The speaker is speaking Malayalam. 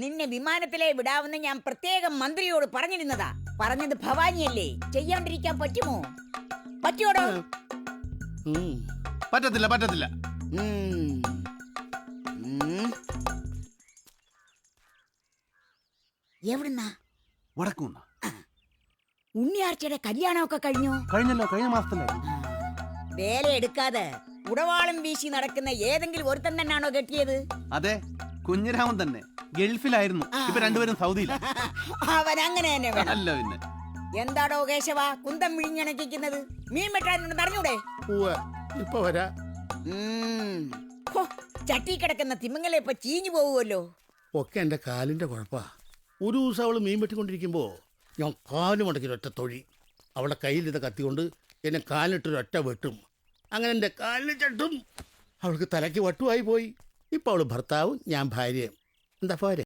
നിന്നെ വിമാനത്തിലെ വിടാവുന്ന ഞാൻ പ്രത്യേകം മന്ത്രിയോട് പറഞ്ഞിരുന്നതാ. പറഞ്ഞത് ഭവാനിയല്ലേ, ചെയ്യാണ്ടിരിക്കാൻ പറ്റുമോ? പറ്റുമോടോ? പറ്റത്തില്ല പറ്റത്തില്ല. എവിടുന്നാ? വടക്കുന്ന ഉണ്ണിയാർച്ചയുടെ കല്യാണമൊക്കെ കഴിഞ്ഞോ? കഴിഞ്ഞല്ലോ, കഴിഞ്ഞ മാസത്തിലായിരുന്നു. വേല എടുക്കാതെ ഉടവാളം വീശി നടക്കുന്ന ഏതെങ്കിലും ഒരുത്തൻ തന്നെയാണോ കെട്ടിയത്? അതെ, കുഞ്ഞിരാമൻ തന്നെ. ഗൾഫിലായിരുന്നു, ഇപ്പൊ രണ്ടുപേരും സൗദിയില. അവൻ അങ്ങനെ തന്നെ വേണം. അല്ല പിന്നെ എന്താടോ കേശവ കുന്തം വിഴിഞ്ഞണക്കിക്കുന്നത്? മീൻ വെട്ടാനുണ്ടെന്ന് അറിഞ്ഞൂടെ? ഇപ്പൊ വരാ. ചട്ടി കിടക്കുന്ന തിമിങ്ങലെ ഇപ്പൊ ചീഞ്ഞു പോവുമല്ലോ. ഒക്കെ എന്റെ കാലിന്റെ കുഴപ്പാ. ഒരു ദിവസം അവള് മീൻ വെട്ടിക്കൊണ്ടിരിക്കുമ്പോ ഞാൻ കാലും മുടക്കി ഒറ്റ തൊഴി. അവളുടെ കയ്യിൽ ഇത് കത്തിക്കൊണ്ട് എന്നെ കാലിട്ടൊരൊറ്റ വെട്ടും. അങ്ങനെ എൻ്റെ കാലിന് ചട്ടും. അവൾക്ക് തലയ്ക്ക് വട്ടുമായി പോയി. ഇപ്പൊ അവള് ഭർത്താവും ഞാൻ ഭാര്യയും. എന്താ പോരെ?